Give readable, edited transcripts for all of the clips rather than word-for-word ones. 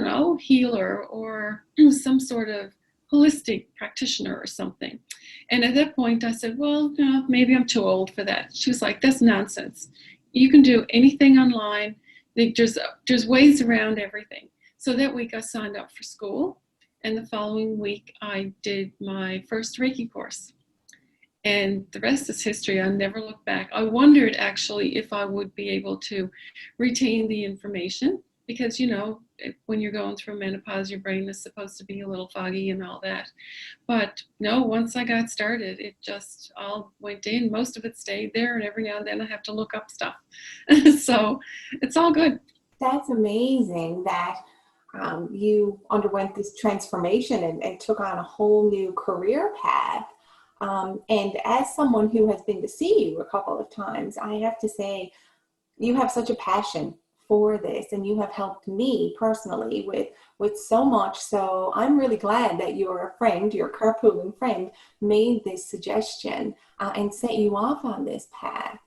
don't know, healer or some sort of holistic practitioner or something. And at that point I said, well, no, maybe I'm too old for that. She was like, that's nonsense. You can do anything online. There's ways around everything. So that week I signed up for school, and the following week I did my first Reiki course. And the rest is history. I never looked back. I wondered actually if I would be able to retain the information, because, you know, when you're going through menopause, your brain is supposed to be a little foggy and all that. But no, once I got started, it just all went in. Most of it stayed there, and every now and then I have to look up stuff. So it's all good. That's amazing that you underwent this transformation and took on a whole new career path. And as someone who has been to see you a couple of times, I have to say you have such a passion for this, and you have helped me personally with so much. So I'm really glad that your friend, your carpooling friend, made this suggestion and set you off on this path.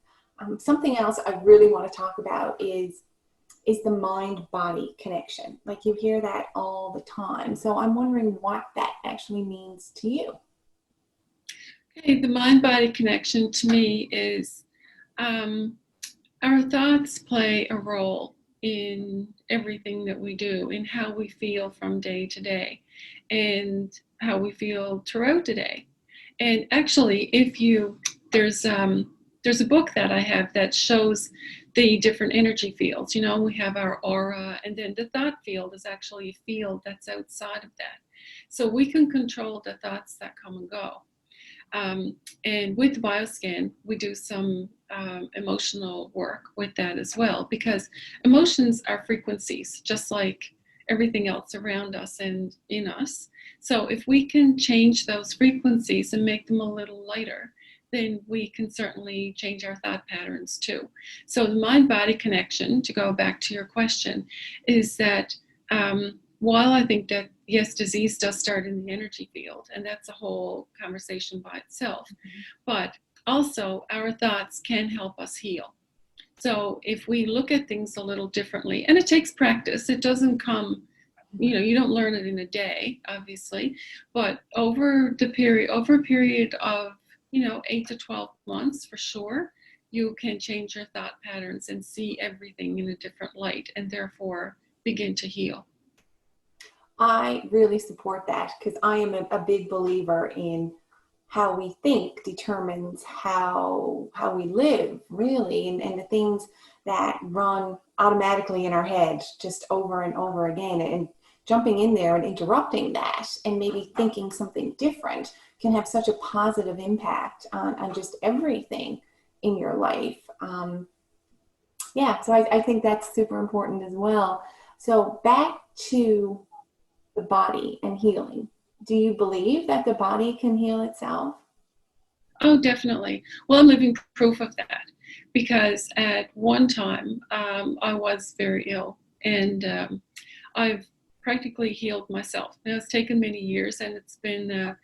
Something else I really want to talk about is the mind-body connection. Like, you hear that all the time. So I'm wondering what that actually means to you. Okay, the mind-body connection to me is our thoughts play a role in everything that we do, in how we feel from day to day and how we feel throughout the day. And actually, there's a book that I have that shows the different energy fields. You know, we have our aura, and then the thought field is actually a field that's outside of that. So we can control the thoughts that come and go. And with Bioscan, we do some emotional work with that as well, because emotions are frequencies, just like everything else around us and in us. So if we can change those frequencies and make them a little lighter, then we can certainly change our thought patterns too. So the mind-body connection, to go back to your question, is that while I think that, yes, disease does start in the energy field, and that's a whole conversation by itself, but also our thoughts can help us heal. So if we look at things a little differently, and it takes practice, it doesn't come, you don't learn it in a day, obviously, but over a period of 8 to 12 months, for sure, you can change your thought patterns and see everything in a different light, and therefore begin to heal. I really support that, because I am a big believer in how we think determines how we live, really, and the things that run automatically in our head just over and over again, and jumping in there and interrupting that and maybe thinking something different can have such a positive impact on just everything in your life. So I think that's super important as well. So back to the body and healing. Do you believe that the body can heal itself? Oh, definitely. Well, I'm living proof of that, because at one time I was very ill, and I've practically healed myself. Now, it's taken many years, and it's been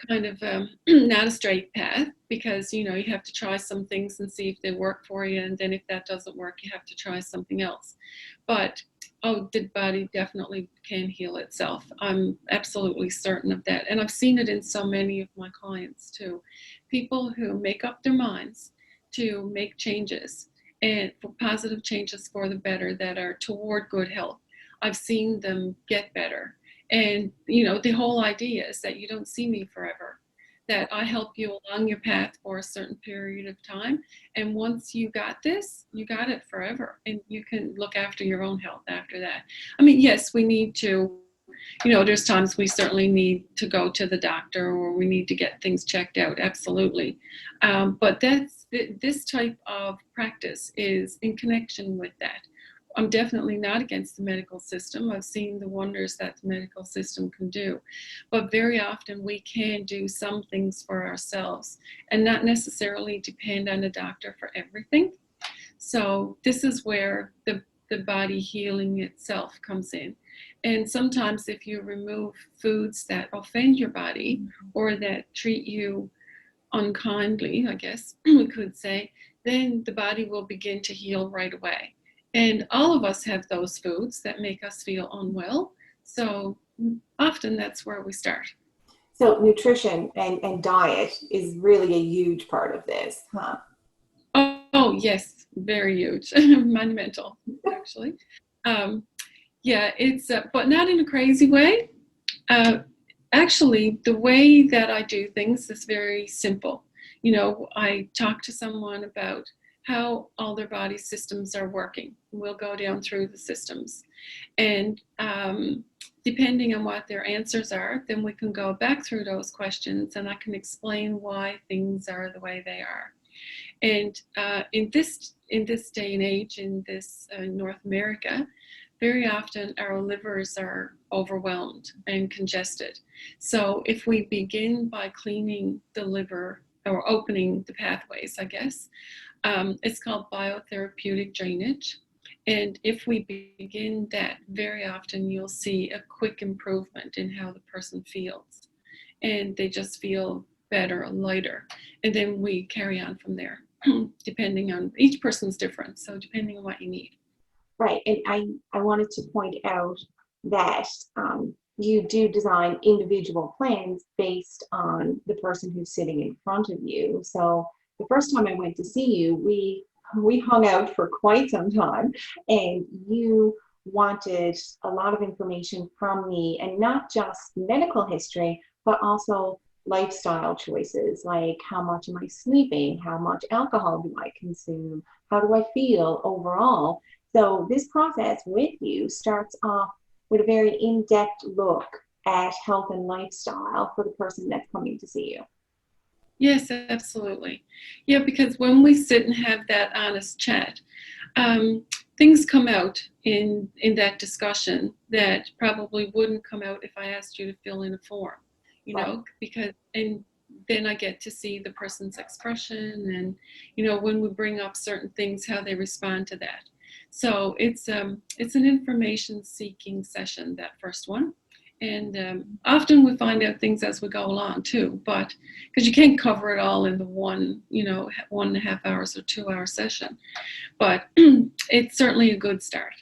kind of not a straight path, because you have to try some things and see if they work for you, and then if that doesn't work, you have to try something else. But the body definitely can heal itself. I'm absolutely certain of that, and I've seen it in so many of my clients too. People who make up their minds to make changes, and for positive changes for the better, that are toward good health. I've seen them get better. And, the whole idea is that you don't see me forever, that I help you along your path for a certain period of time. And once you got this, you got it forever. And you can look after your own health after that. I mean, yes, we need to, there's times we certainly need to go to the doctor, or we need to get things checked out. Absolutely. But this type of practice is in connection with that. I'm definitely not against the medical system. I've seen the wonders that the medical system can do. But very often we can do some things for ourselves and not necessarily depend on a doctor for everything. So this is where the body healing itself comes in. And sometimes if you remove foods that offend your body or that treat you unkindly, I guess we could say, then the body will begin to heal right away. And all of us have those foods that make us feel unwell. So often that's where we start. So nutrition and diet is really a huge part of this, huh? Oh yes, very huge, monumental, actually. Um, yeah, it's, but not in a crazy way. Uh, Actually, the way that I do things is very simple. You know, I talk to someone about how all their body systems are working. We'll go down through the systems. And depending on what their answers are, then we can go back through those questions and I can explain why things are the way they are. And in this day and age, in this North America, very often our livers are overwhelmed and congested. So if we begin by cleaning the liver or opening the pathways, I guess, it's called biotherapeutic drainage. And if we begin that, very often you'll see a quick improvement in how the person feels. And they just feel better, lighter. And then we carry on from there, depending on each person's different. So depending on what you need. Right. And I wanted to point out that you do design individual plans based on the person who's sitting in front of you. So the first time I went to see you, we hung out for quite some time, and you wanted a lot of information from me, and not just medical history, but also lifestyle choices, like how much am I sleeping, how much alcohol do I consume, how do I feel overall. So this process with you starts off with a very in-depth look at health and lifestyle for the person that's coming to see you. Yes, absolutely. Yeah, because when we sit and have that honest chat, things come out in that discussion that probably wouldn't come out if I asked you to fill in a form, Right. because and then I get to see the person's expression and when we bring up certain things, how they respond to that. So it's an information seeking session, that first one. And often we find out things as we go along too, but because you can't cover it all in the 1.5 hours or 2 hour session, but it's certainly a good start.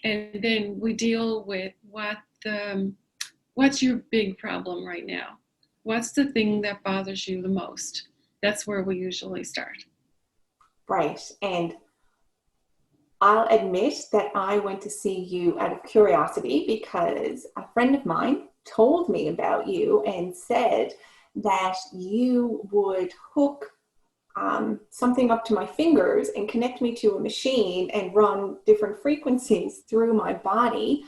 And then we deal with what's your big problem right now? What's the thing that bothers you the most? That's where we usually start. Right. And I'll admit that I went to see you out of curiosity because a friend of mine told me about you and said that you would hook something up to my fingers and connect me to a machine and run different frequencies through my body,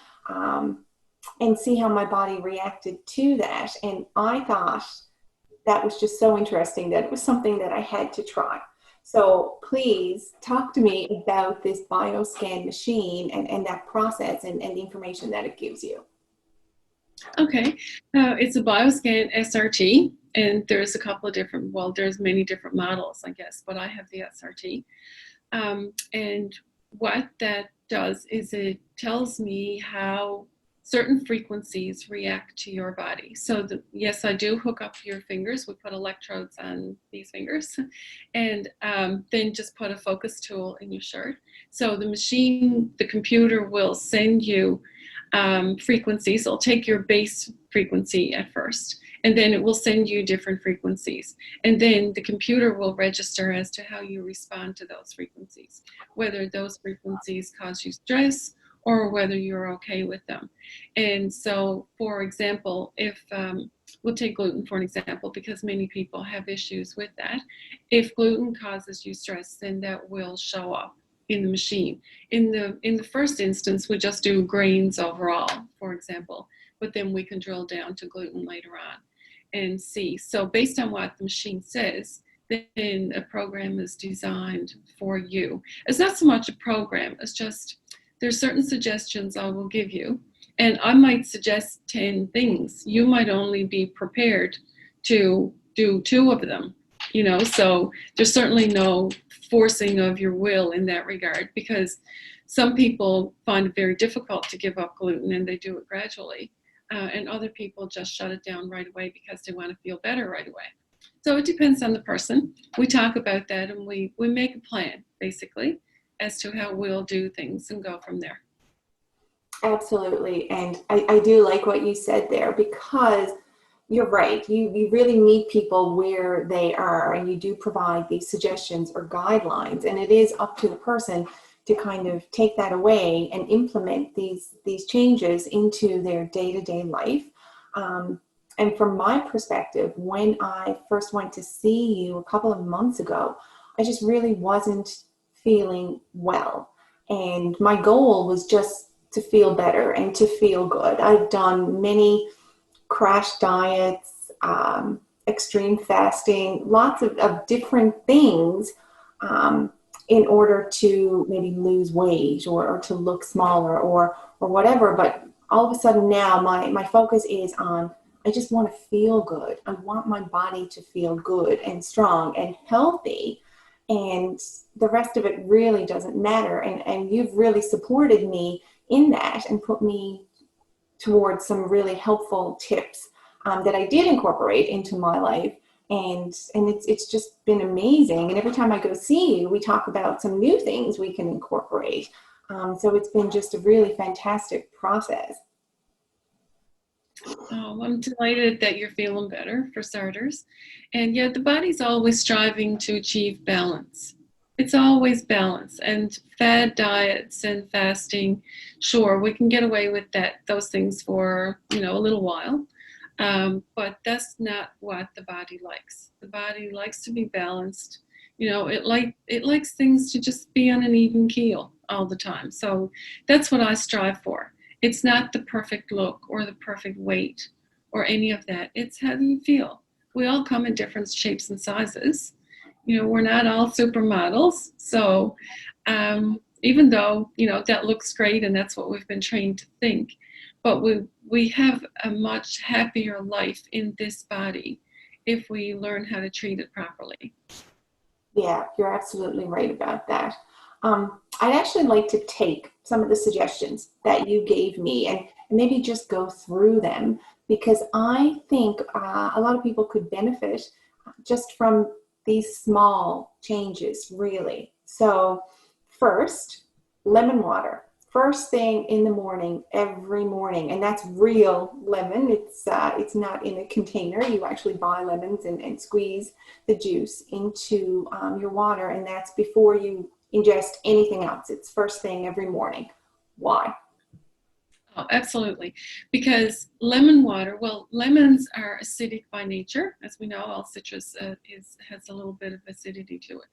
and see how my body reacted to that. And I thought that was just so interesting that it was something that I had to try. So please talk to me about this Bioscan machine and that process and the information that it gives you. Okay, it's a Bioscan SRT, and there's a couple of different, well, there's many different models, I guess, but I have the SRT. And what that does is it tells me how certain frequencies react to your body. So yes, I do hook up your fingers. We put electrodes on these fingers and then just put a focus tool in your shirt. So the computer will send you frequencies. It'll take your base frequency at first, and then it will send you different frequencies. And then the computer will register as to how you respond to those frequencies, whether those frequencies cause you stress or whether you're okay with them. And so, for example, if we'll take gluten for an example, because many people have issues with that. If gluten causes you stress, then that will show up in the machine. In the first instance, we just do grains overall, for example, but then we can drill down to gluten later on and see. So based on what the machine says, then a program is designed for you. It's not so much a program, it's just there's certain suggestions I will give you, and I might suggest 10 things. You might only be prepared to do 2 of them, so there's certainly no forcing of your will in that regard, because some people find it very difficult to give up gluten and they do it gradually, and other people just shut it down right away because they want to feel better right away. So it depends on the person. We talk about that and we make a plan, basically, as to how we'll do things and go from there. Absolutely. And I do like what you said there, because you're right. You really meet people where they are, and you do provide these suggestions or guidelines, and it is up to the person to kind of take that away and implement these changes into their day-to-day life. And from my perspective, when I first went to see you a couple of months ago, I just really wasn't feeling well. And my goal was just to feel better and to feel good. I've done many crash diets, extreme fasting, lots of different things in order to maybe lose weight or to look smaller or whatever. But all of a sudden now my focus is on, I just want to feel good. I want my body to feel good and strong and healthy. And the rest of it really doesn't matter. And you've really supported me in that and put me towards some really helpful tips that I did incorporate into my life. And it's just been amazing. And every time I go see you, we talk about some new things we can incorporate. So it's been just a really fantastic process. Oh, I'm delighted that you're feeling better, for starters. And yeah, the body's always striving to achieve balance. It's always balance. And fad diets and fasting, sure, we can get away with those things for, a little while. But that's not what the body likes. The body likes to be balanced. It likes things to just be on an even keel all the time. So that's what I strive for. It's not the perfect look or the perfect weight or any of that. It's how you feel. We all come in different shapes and sizes. We're not all supermodels. So even though, that looks great and that's what we've been trained to think, but we have a much happier life in this body if we learn how to treat it properly. Yeah, you're absolutely right about that. I'd actually like to take some of the suggestions that you gave me and maybe just go through them, because I think a lot of people could benefit just from these small changes, really. So first, lemon water. First thing in the morning, every morning, and that's real lemon. It's not in a container. You actually buy lemons and squeeze the juice into your water, and that's before you ingest anything else. It's first thing every morning. Why? Oh, absolutely. Because lemons are acidic by nature. As we know, all citrus has a little bit of acidity to it.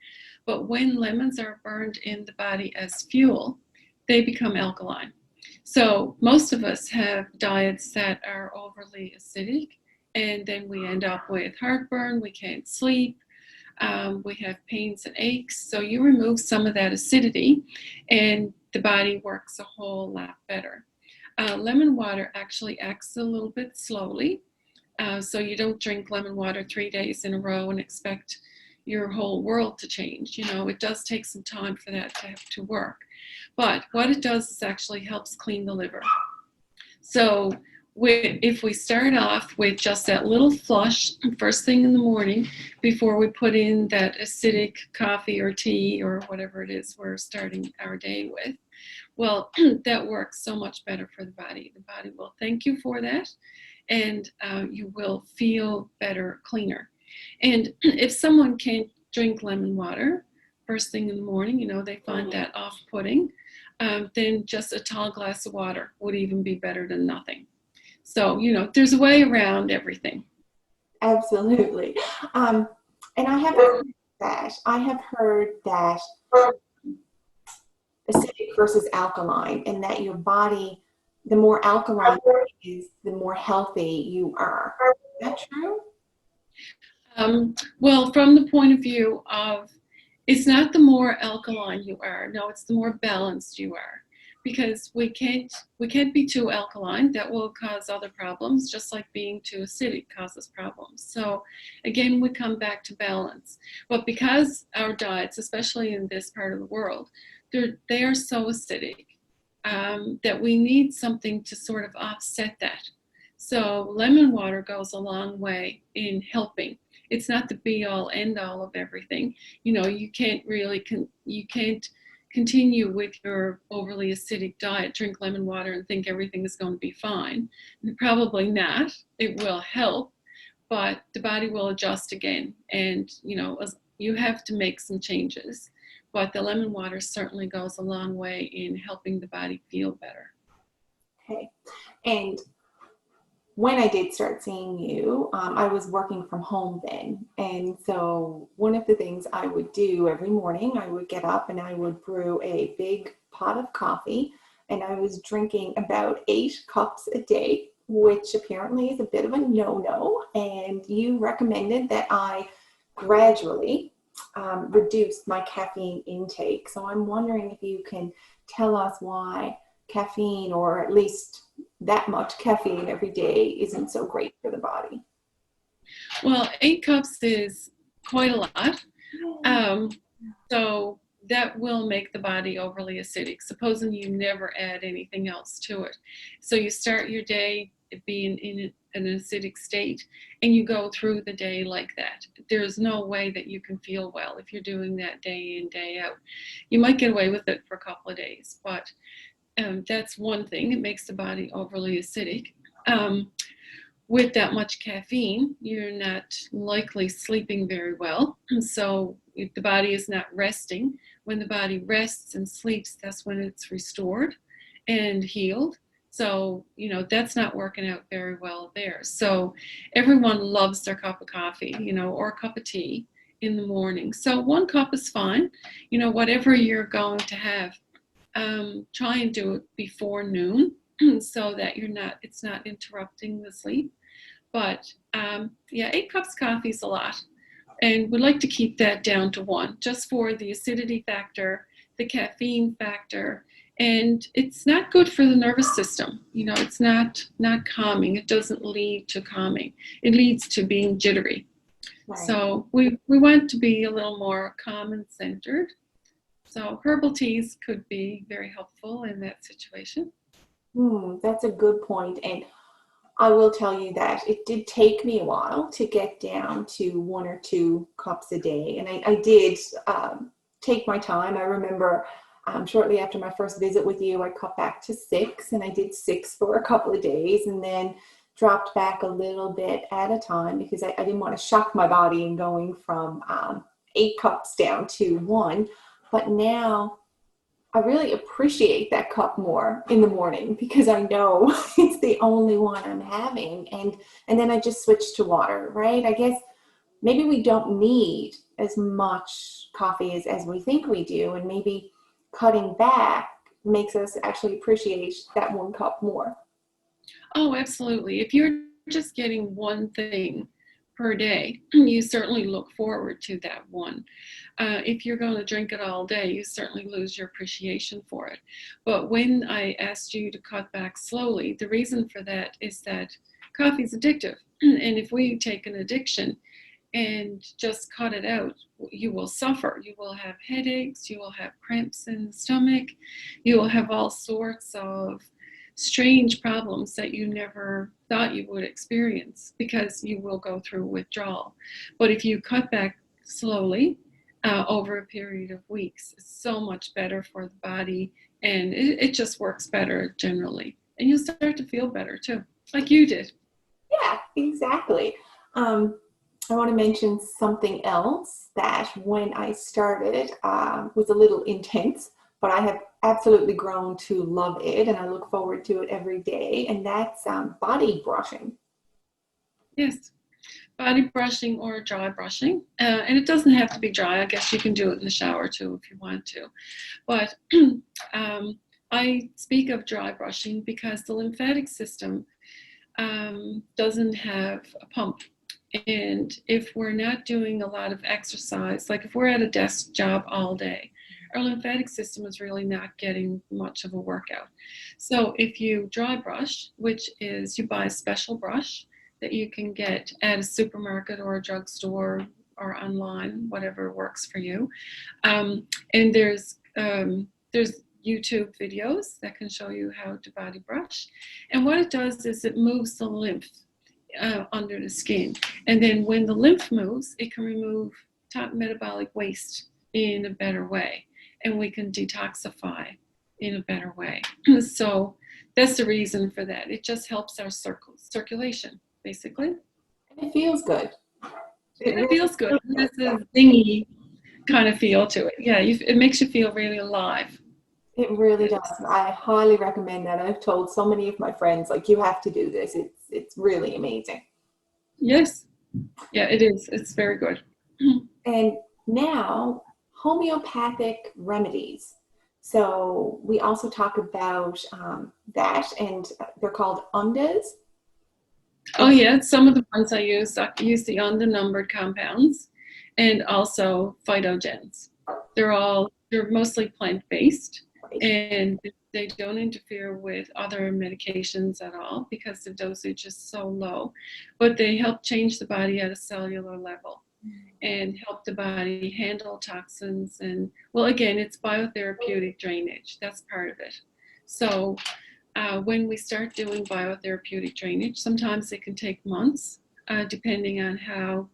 But when lemons are burned in the body as fuel, they become alkaline. So most of us have diets that are overly acidic, and then we end up with heartburn, we can't sleep, we have pains and aches. So you remove some of that acidity, and the body works a whole lot better. Lemon water actually acts a little bit slowly, so you don't drink lemon water 3 days in a row and expect your whole world to change. It does take some time for that to work. But what it does is actually helps clean the liver. So if we start off with just that little flush first thing in the morning before we put in that acidic coffee or tea or whatever it is we're starting our day with, well, that works so much better for the body. The body will thank you for that, and you will feel better, cleaner. And if someone can't drink lemon water first thing in the morning, they find that off-putting, then just a tall glass of water would even be better than nothing. So, there's a way around everything. Absolutely. And I have heard that acidic versus alkaline, and that your body, the more alkaline it is, the more healthy you are. Is that true? Well, from the point of view of, it's not the more alkaline you are. No, it's the more balanced you are. Because we can't be too alkaline. That will cause other problems, just like being too acidic causes problems. So again, we come back to balance. But because our diets, especially in this part of the world, they are so acidic that we need something to sort of offset that. So lemon water goes a long way in helping. It's not the be all end all of everything. You can't continue with your overly acidic diet, drink lemon water and think everything is going to be fine. Probably not. It will help, but the body will adjust again. And, you have to make some changes. But the lemon water certainly goes a long way in helping the body feel better. Okay. And when I did start seeing you, I was working from home then. And so one of the things I would do every morning, I would get up and I would brew a big pot of coffee. And I was drinking about 8 cups a day, which apparently is a bit of a no-no. And you recommended that I gradually reduce my caffeine intake. So I'm wondering if you can tell us why caffeine, or at least that much caffeine every day, isn't so great for the body. Well, 8 cups is quite a lot. So that will make the body overly acidic, supposing you never add anything else to it. So you start your day being in an acidic state and you go through the day like that. There's no way that you can feel well if you're doing that day in, day out. You might get away with it for a couple of days, but that's one thing. It makes the body overly acidic. With that much caffeine, you're not likely sleeping very well. And so if the body is not resting, when the body rests and sleeps, that's when it's restored and healed. So, that's not working out very well there. So everyone loves their cup of coffee, or a cup of tea in the morning. So 1 cup is fine. Whatever you're going to have, try and do it before noon so that it's not interrupting the sleep. But 8 cups of coffee is a lot. And we'd like to keep that down to 1, just for the acidity factor, the caffeine factor. And it's not good for the nervous system. It's not calming. It doesn't lead to calming. It leads to being jittery. Right. So we want to be a little more calm and centered. So herbal teas could be very helpful in that situation. That's a good point. And I will tell you that it did take me a while to get down to 1 or 2 cups a day. And I did take my time. I remember shortly after my first visit with you, I cut back to 6, and I did 6 for a couple of days and then dropped back a little bit at a time because I didn't want to shock my body in going from 8 cups down to 1. But now I really appreciate that cup more in the morning because I know it's the only one I'm having. And then I just switch to water, right? I guess maybe we don't need as much coffee as we think we do. And maybe cutting back makes us actually appreciate that 1 cup more. Oh, absolutely. If you're just getting one thing per day, you certainly look forward to that one. If you're going to drink it all day, you certainly lose your appreciation for it. But when I asked you to cut back slowly, the reason for that is that coffee is addictive. And if we take an addiction and just cut it out, you will suffer. You will have headaches, you will have cramps in the stomach, you will have all sorts of strange problems that you never thought you would experience because you will go through withdrawal. But if you cut back slowly over a period of weeks, it's so much better for the body, and it just works better generally. And you'll start to feel better too, like you did. Yeah, exactly. I want to mention something else that when I started was a little intense, but I have absolutely grown to love it, and I look forward to it every day, and that's body brushing. Yes, body brushing or dry brushing. And it doesn't have to be dry. I guess you can do it in the shower too if you want to. But I speak of dry brushing because the lymphatic system doesn't have a pump. And if we're not doing a lot of exercise, like if we're at a desk job all day, our lymphatic system is really not getting much of a workout. So if you dry brush, which is you buy a special brush that you can get at a supermarket or a drugstore or online, whatever works for you. And there's YouTube videos that can show you how to body brush. And what it does is it moves the lymph under the skin. And then when the lymph moves, it can remove top metabolic waste in a better way. and we can detoxify in a better way. So that's the reason for that. It just helps our circulation, basically. And it feels good. It feels good. It has a zingy kind of feel to it. Yeah, it makes you feel really alive. It really does. I highly recommend that. I've told so many of my friends, like, you have to do this. It's really amazing. Yes. Yeah, it is. It's very good. And now, homeopathic remedies. So we also talk about that, and they're called undas. Oh yeah, some of the ones I use the undennumbered compounds and also phytogens. They're mostly plant-based, and they don't interfere with other medications at all because the dosage is so low, but they help change the body at a cellular level and help the body handle toxins. And well, again, it's biotherapeutic drainage. That's part of it. So when we start doing biotherapeutic drainage, sometimes it can take months, depending on how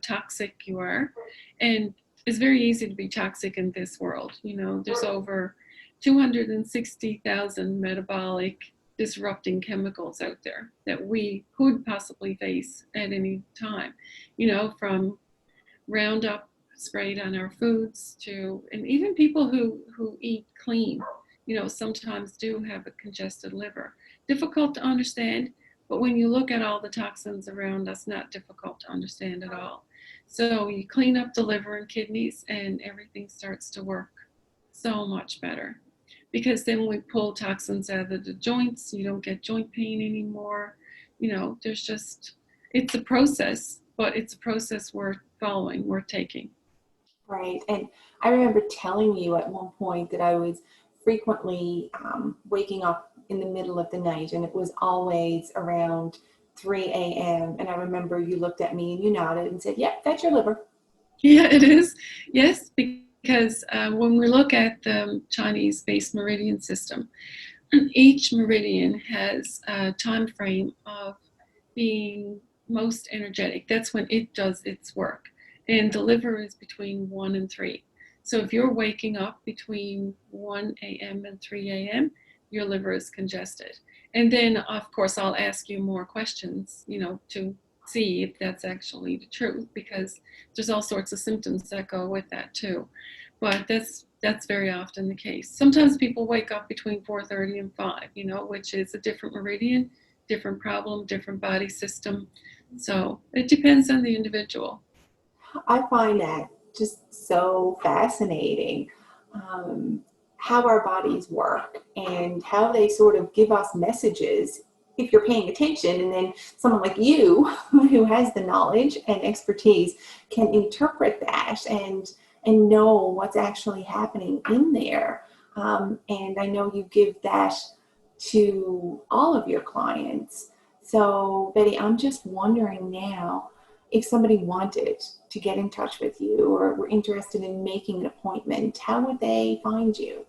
toxic you are. And it's very easy to be toxic in this world. There's over 260,000 metabolic disrupting chemicals out there that we could possibly face at any time. From Roundup sprayed on our foods and even people who eat clean, sometimes do have a congested liver. Difficult to understand, but when you look at all the toxins around us, not difficult to understand at all. So you clean up the liver and kidneys and everything starts to work so much better. Because then we pull toxins out of the joints, you don't get joint pain anymore. It's a process, but it's a process worth following, worth taking. Right. And I remember telling you at one point that I was frequently waking up in the middle of the night, and it was always around 3 a.m. And I remember you looked at me and you nodded and said, yep, that's your liver. Yeah, it is. Yes, because when we look at the Chinese-based meridian system, each meridian has a time frame of being most energetic. That's when it does its work. And the liver is between 1 and 3. So if you're waking up between 1 a.m. and 3 a.m., your liver is congested. And then, of course, I'll ask you more questions, to see if that's actually the truth, because there's all sorts of symptoms that go with that too. But that's very often the case. Sometimes people wake up between 4:30 and 5, which is a different meridian, different problem, different body system. So it depends on the individual. I find that just so fascinating, how our bodies work and how they sort of give us messages if you're paying attention. And then someone like you who has the knowledge and expertise can interpret that and know what's actually happening in there. And I know you give that to all of your clients. So Betty, I'm just wondering now, if somebody wanted to get in touch with you or were interested in making an appointment, how would they find you?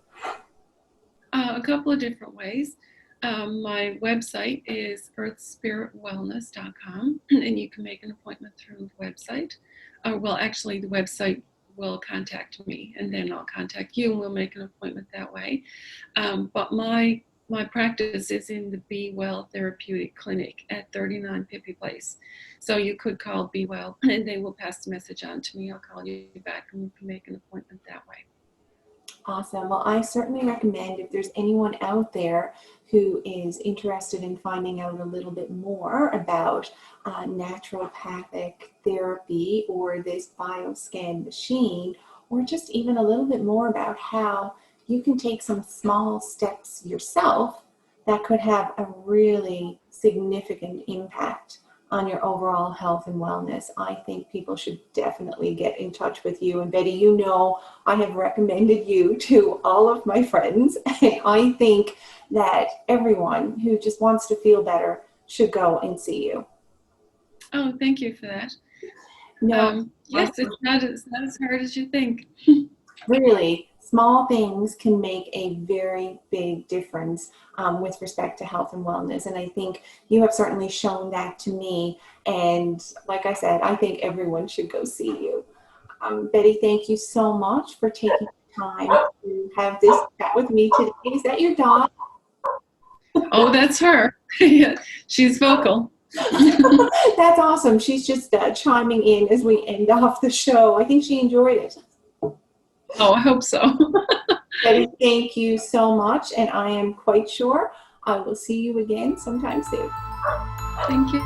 A couple of different ways. My website is earthspiritwellness.com, and you can make an appointment through the website. Well, actually, the website will contact me, and then I'll contact you, and we'll make an appointment that way. But my practice is in the Be Well Therapeutic Clinic at 39 Pippi Place. So you could call Be Well, and they will pass the message on to me. I'll call you back, and we can make an appointment that way. Awesome. Well, I certainly recommend, if there's anyone out there who is interested in finding out a little bit more about naturopathic therapy or this Bioscan machine, or just even a little bit more about how you can take some small steps yourself that could have a really significant impact on your overall health and wellness, I think people should definitely get in touch with you. And Betty, I have recommended you to all of my friends, and I think that everyone who just wants to feel better should go and see you. Oh, thank you for that. No, yes, it's not as hard as you think. Really, small things can make a very big difference with respect to health and wellness. And I think you have certainly shown that to me. And like I said, I think everyone should go see you. Betty, thank you so much for taking time to have this chat with me today. Is that your dog? Oh, that's her. Yeah, she's vocal. That's awesome. She's just chiming in as we end off the show. I think she enjoyed it. Oh, I hope so. Betty, thank you so much, and I am quite sure I will see you again sometime soon. Thank you.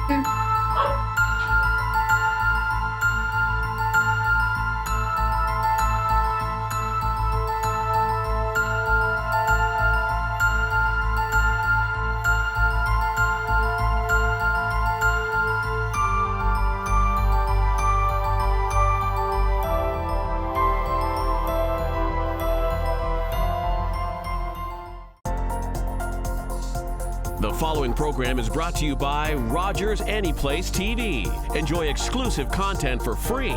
The following program is brought to you by Rogers Anyplace TV. Enjoy exclusive content for free